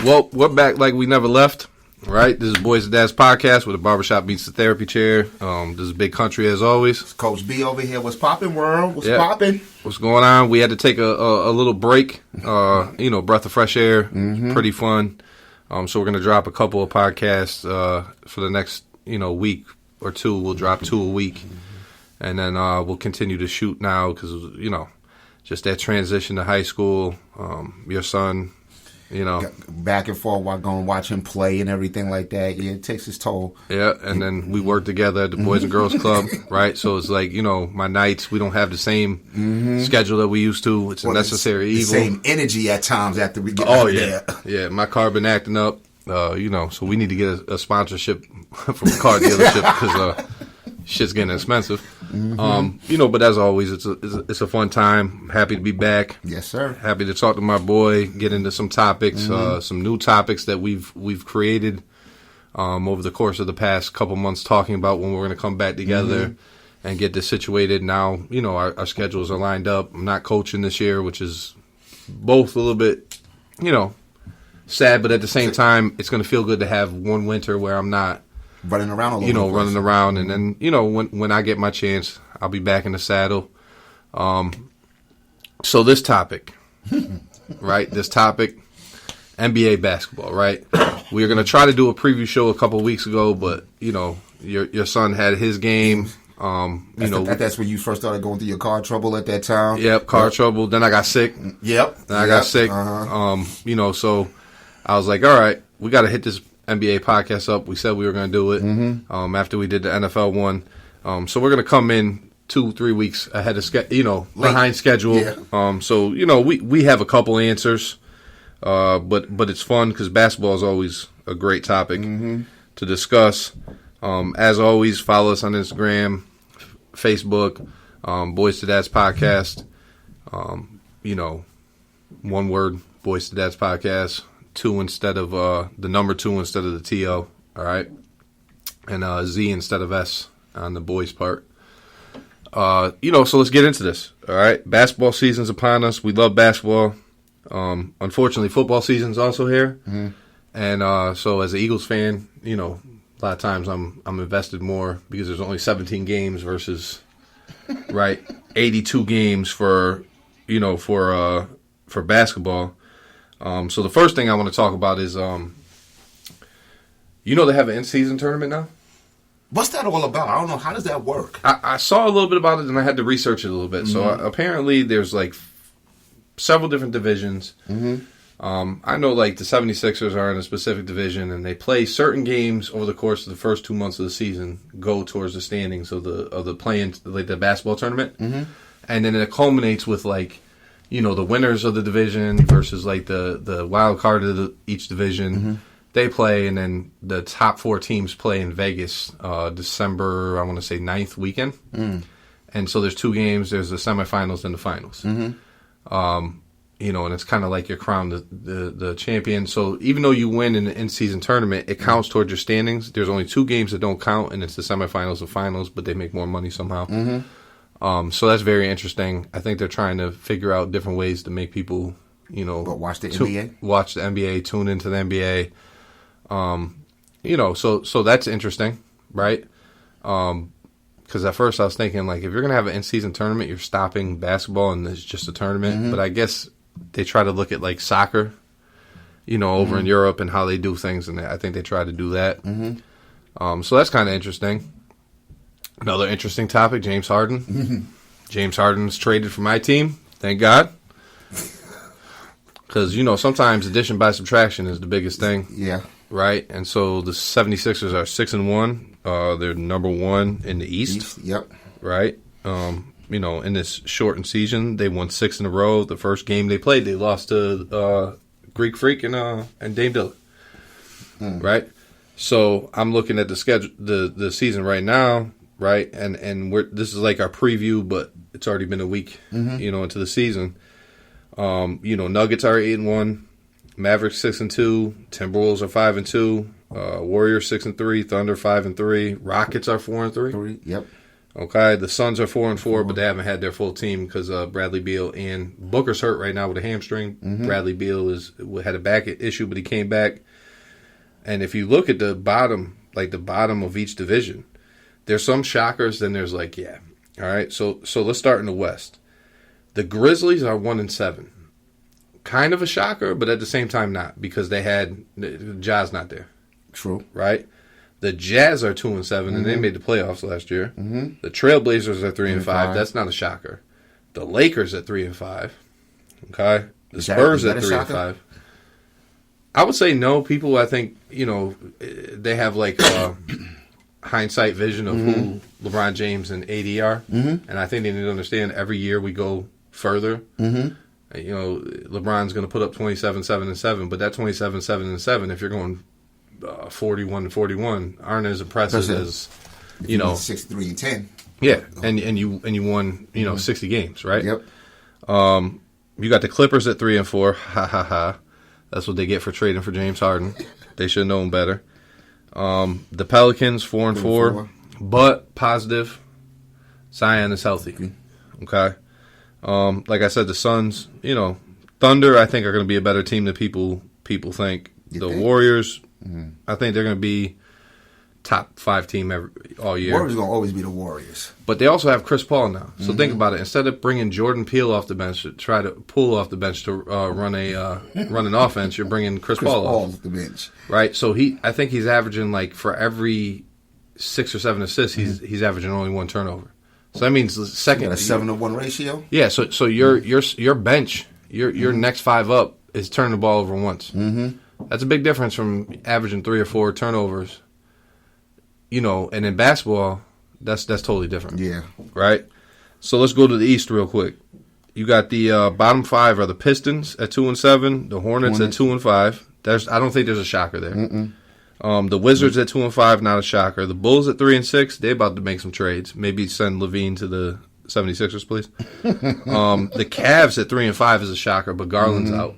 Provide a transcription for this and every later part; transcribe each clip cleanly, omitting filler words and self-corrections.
Well, we're back like we never left, right? This is Boys and Dads Podcast, where the barbershop meets the therapy chair. This is Big Country as always. It's Coach B over here. What's poppin', world? What's poppin'? What's going on? We had to take a little break, breath of fresh air. Pretty fun. So we're going to drop a couple of podcasts for the next, week or two. We'll drop 2 a week. And then we'll continue to shoot now because, just that transition to high school, your son, back and forth while going to watch him play and everything like that. Yeah, it takes its toll. Yeah, and then we work together at the Boys and Girls Club, right? So it's like, my nights, we don't have the same schedule that we used to. It's a necessary evil. The same energy at times after we get out there. Yeah, my car been acting up, so we need to get a sponsorship from a car dealership because shit's getting expensive. But as always, it's a fun time. Happy to be back. Yes, sir. Happy to talk to my boy, get into some topics, some new topics that we've created over the course of the past couple months, talking about when we're going to come back together and get this situated. Now, our schedules are lined up. I'm not coaching this year, which is both a little bit, sad, but at the same time, it's going to feel good to have one winter where I'm not running around a little bit. Running around. And then, when I get my chance, I'll be back in the saddle. So this topic, right? This topic, NBA basketball, right? We were going to try to do a preview show a couple of weeks ago, but, your son had his game. That's when you first started going through your car trouble at that time? Yep, car trouble. Then I got sick. Yep. Then I got sick. So I was like, all right, we got to hit this NBA podcast up. We said we were going to do it after we did the NFL one. So we're going to come in 2-3 weeks ahead of behind schedule. Yeah. So we have a couple answers, but it's fun because basketball is always a great topic to discuss. As always, follow us on Instagram, Facebook, Boys to Dads Podcast. One word, Boys to Dads Podcast. 2 instead of the number 2 instead of the TO, all right, and Z instead of S on the boys part. So let's get into this, all right. Basketball season's upon us. We love basketball. Unfortunately, football season's also here, and so as an Eagles fan, a lot of times I'm invested more because there's only 17 games versus 82 games for basketball. So the first thing I want to talk about is, they have an in-season tournament now? What's that all about? I don't know. How does that work? I saw a little bit about it, and I had to research it a little bit. So apparently there's, several different divisions. I know, the 76ers are in a specific division, and they play certain games over the course of the first 2 months of the season, go towards the standings of the play-in, the basketball tournament. And then it culminates with, the winners of the division versus the wild card of each division. They play, and then the top 4 teams play in Vegas December, I want to say 9th weekend. And so there's 2 games. There's the semifinals and the finals. And it's kind of like you're crowned the champion. So even though you win in the in-season tournament, it counts towards your standings. There's only 2 games that don't count, and it's the semifinals and finals, but they make more money somehow. So that's very interesting. I think they're trying to figure out different ways to make people, But watch the NBA? Watch the NBA, tune into the NBA. So that's interesting, right? Because at first I was thinking, if you're going to have an in-season tournament, you're stopping basketball and it's just a tournament. But I guess they try to look at, soccer, over in Europe and how they do things, and I think they try to do that. So that's kind of interesting. Another interesting topic, James Harden. James Harden's traded for my team. Thank God. Because, sometimes addition by subtraction is the biggest thing. Yeah. Right? And so the 76ers are 6-1. They're number 1 in the East. Yep. Right? In this shortened season, they won 6 in a row. The first game they played, they lost to Greek Freak and Dame Dillon. Right? So I'm looking at the schedule, the season right now. Right, and this is our preview, but it's already been a week, into the season. Nuggets are 8-1, Mavericks 6-2, Timberwolves are 5-2, Warriors 6-3, Thunder 5-3, Rockets are 4-3. Yep. Okay, the Suns are 4-4, but they haven't had their full team because Bradley Beal and Booker's hurt right now with a hamstring. Bradley Beal had a back issue, but he came back. And if you look at the bottom of each division, there's some shockers. Then there's all right. So let's start in the West. The Grizzlies are 1-7, kind of a shocker, but at the same time not because they had Ja's not there. True. Right. The Jazz are 2-7, and they made the playoffs last year. The Trailblazers are 3-5. That's not a shocker. The Lakers at 3-5. Okay, the Spurs at 3-5. I would say no. People, I think, they have hindsight vision of who LeBron James and AD are, and I think they need to understand every year we go further. LeBron's going to put up 27, 7, and 7, but that 27, 7, and 7, if you're going 41-41 aren't as impressive as 63-10. Yeah, and you won 60 games, right? Yep. You got the Clippers at 3-4. Ha ha ha. That's what they get for trading for James Harden. They should have known better. The Pelicans 4-4, but positive. Zion is healthy. Okay. Like I said, the Suns, Thunder, I think are going to be a better team than people think. Warriors. I think they're going to be top 5 team all year. Warriors are going to always be the Warriors. But they also have Chris Paul now. So think about it. Instead of bringing Jordan Peele off the bench to try to pull off the bench to run an offense, you're bringing Chris Paul off the bench. Right? So I think he's averaging for every 6 or 7 assists, he's averaging only 1 turnover. So that means the second. You got a 7-to-1 ratio? Yeah, so your bench, your next 5 up is turning the ball over once. That's a big difference from averaging 3 or 4 turnovers. And in basketball, that's totally different. Yeah. Right? So let's go to the East real quick. You got the bottom 5 are the Pistons at 2-7, the Hornets at 2-5. I don't think there's a shocker there. The Wizards at 2-5, not a shocker. The Bulls at 3-6, they're about to make some trades. Maybe send Levine to the 76ers, please. The Cavs at 3-5 is a shocker, but Garland's out.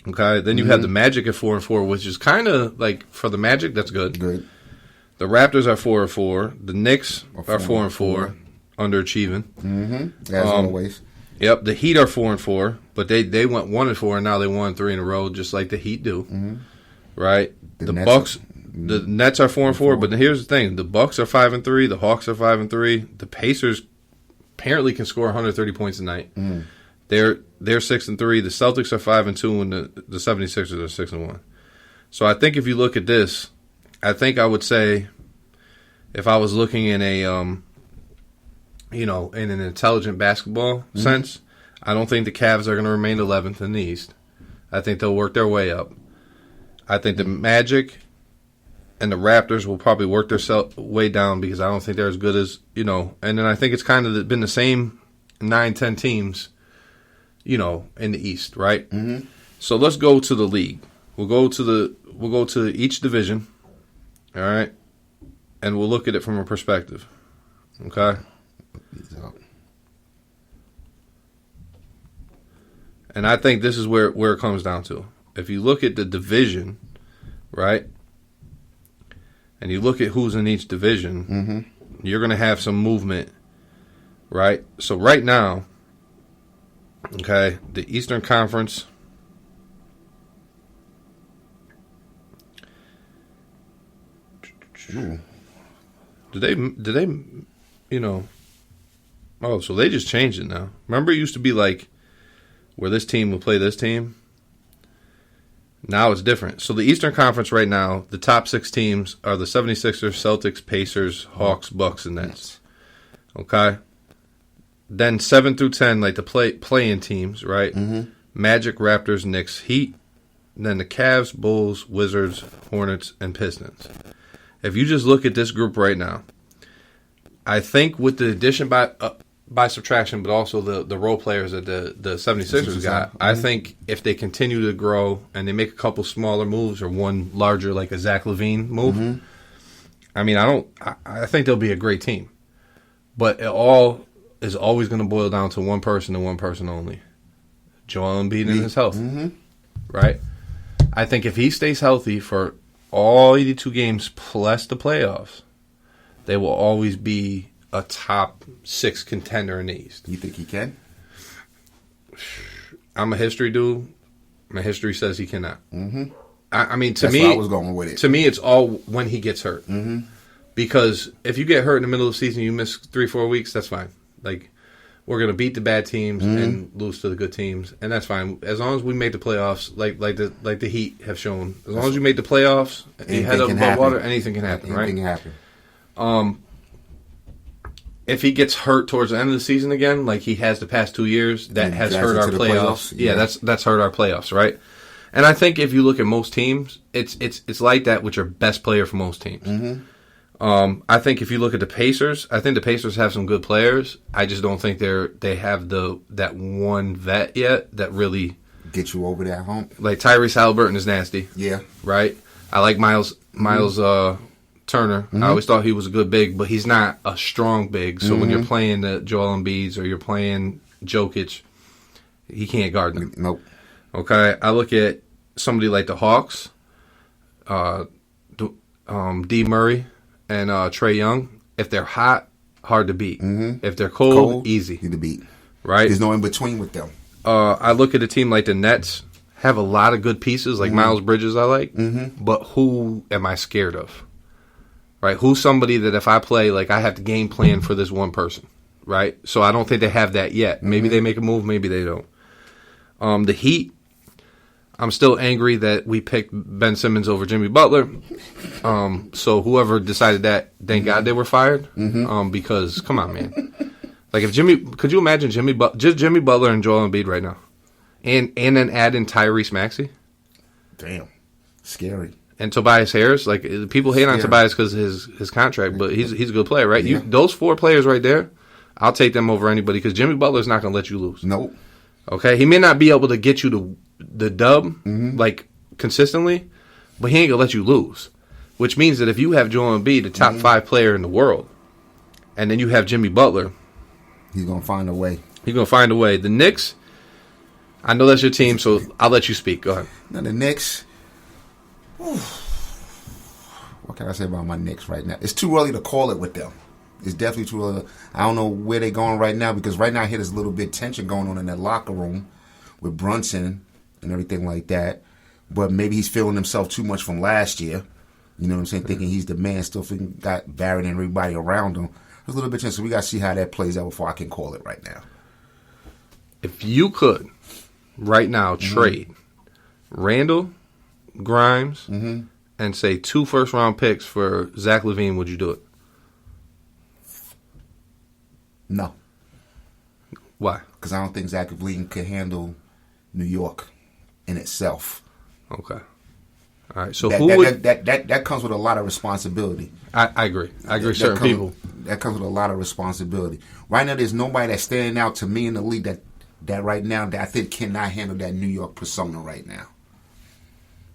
Okay, then you have the Magic at 4-4, which is kind of for the Magic, that's good. Good. The Raptors are 4-4. The Knicks are 4-4, underachieving. As always. Yep, the Heat are 4-4, but they went 1-4, and now they won 3 in a row, just like the Heat do. Right? The Bucks, the Nets are 4-4, but here's the thing: the Bucks are 5-3, the Hawks are 5-3, the Pacers apparently can score 130 points a night. They're 6-3. The Celtics are 5-2, and the 76ers are 6-1. So I think if you look at this, I think I would say, if I was looking in a in an intelligent basketball sense, I don't think the Cavs are going to remain 11th in the East. I think they'll work their way up. I think the Magic and the Raptors will probably work their way down because I don't think they're as good as And then I think it's kind of been the same 9-10 teams. In the East, right? So let's go to the league. We'll go to each division, all right, and we'll look at it from a perspective, okay? And I think this is where it comes down to. If you look at the division, right, and you look at who's in each division, you're going to have some movement, right? So right now, okay, the Eastern Conference. Did they, Oh, so they just changed it now. Remember, it used to be where this team would play this team. Now it's different. So the Eastern Conference right now, the top 6 teams are the 76ers, Celtics, Pacers, Hawks, Bucks, and Nets. Okay. Then 7 through 10, the play-in teams, right? Magic, Raptors, Knicks, Heat. Then the Cavs, Bulls, Wizards, Hornets, and Pistons. If you just look at this group right now, I think with the addition by subtraction, but also the role players that the 76ers got, I think if they continue to grow and they make a couple smaller moves or one larger, like a Zach LaVine move, I think they'll be a great team. But it all is always going to boil down to one person and one person only. Joel Embiid and his health. Right? I think if he stays healthy for all 82 games plus the playoffs, they will always be a top 6 contender in the East. You think he can? I'm a history dude. My history says he cannot. Mm-hmm. I mean, That's where I was going with it. To me, it's all when he gets hurt. Mm-hmm. Because if you get hurt in the middle of the season, you miss 3-4 weeks, that's fine. Like, we're going to beat the bad teams and lose to the good teams, and that's fine. As long as we make the playoffs, like the Heat have shown. As long as you make the playoffs, you head up above water, anything can happen, right? Anything can happen. If he gets hurt towards the end of the season again, like he has the past 2 years, that has hurt our playoffs. Yeah, that's hurt our playoffs, right? And I think if you look at most teams, it's like that with your best player for most teams. Mm-hmm. I think if you look at the Pacers, I think the Pacers have some good players. I just don't think they have that one vet yet that really get you over that hump. Like Tyrese Halliburton is nasty. Yeah. Right? I like Miles Turner. Mm-hmm. I always thought he was a good big, but he's not a strong big. So when you're playing the Joel Embiids or you're playing Jokic, he can't guard them. Nope. Okay? I look at somebody like the Hawks, D. Murray, and Trae Young. If they're hot, hard to beat. Mm-hmm. If they're cold, easy. Easy to beat. Right? There's no in between with them. I look at a team like the Nets, have a lot of good pieces, like Miles Bridges I like, but who am I scared of? Right? Who's somebody that if I play, like I have to game plan for this one person, right? So I don't think they have that yet. Maybe they make a move, maybe they don't. The Heat, I'm still angry that we picked Ben Simmons over Jimmy Butler. So whoever decided that, thank God they were fired. Because, come on, man. Like could you imagine Jimmy Butler and Joel Embiid right now? And then add in Tyrese Maxey? Damn. Scary. And Tobias Harris, like people hate on Tobias because of his contract, but he's a good player, right? Yeah. Those 4 players right there, I'll take them over anybody because Jimmy Butler's not going to let you lose. Nope. Okay, he may not be able to get you the dub like consistently, but he ain't gonna let you lose. Which means that if you have Joel Embiid, the top 5 player in the world, and then you have Jimmy Butler, he's gonna find a way. He's gonna find a way. The Knicks, I know that's your team, so I'll let you speak. Go ahead. Now the Knicks. What can I say about my Knicks right now? It's too early to call it with them. It's definitely too early. I don't know where they're going right now because right now I hear there's a little bit of tension going on in that locker room with Brunson and everything like that. But maybe he's feeling himself too much from last year. You know what I'm saying? Thinking he's the man, still thinking got Barrett and everybody around him. There's a little bit of tension. So we got to see how that plays out before I can call it right now. If you could, right now, trade Randall, Grimes, and say 2 first-round picks for Zach LaVine, would you do it? No. Why? Because I don't think Zach LaVine could handle New York in itself. Okay. All right. So that comes with a lot of responsibility. I agree. I agree. Certain people. That comes with a lot of responsibility. Right now, there's nobody that's standing out to me in the league that right now that I think cannot handle that New York persona right now.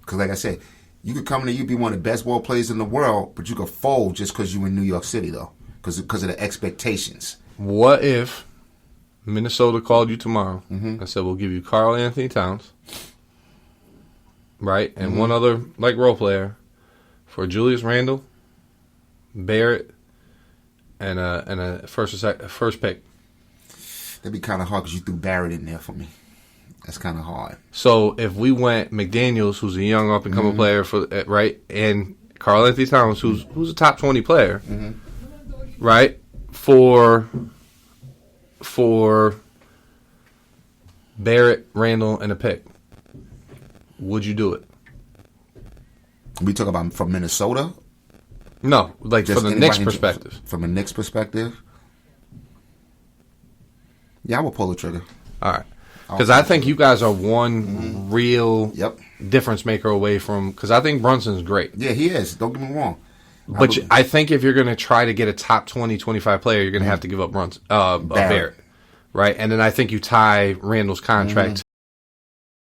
Because like I said, you could come in and you be one of the best ball players in the world, but you could fold just because you're in New York City though, because of the expectations. What if Minnesota called you tomorrow and said, we'll give you Karl Anthony Towns, right, and one other like role player for Julius Randle, Barrett, and a first pick? That'd be kind of hard because you threw Barrett in there for me. That's kind of hard. So if we went McDaniels, who's a young up and coming player for right, and Karl Anthony Towns, who's a top 20 player, right, for Barrett, Randall, and a pick, would you do it? We talk about from Minnesota? No, like Just from the Knicks perspective. From a Knicks perspective? Yeah, I will pull the trigger. All right. Because I think you guys are one real difference maker away from... Because I think Brunson's great. Yeah, he is. Don't get me wrong. But I think if you're going to try to get a top 20, 25 player, you're going to have to give up Barrett. Right? And then I think you tie Randall's contract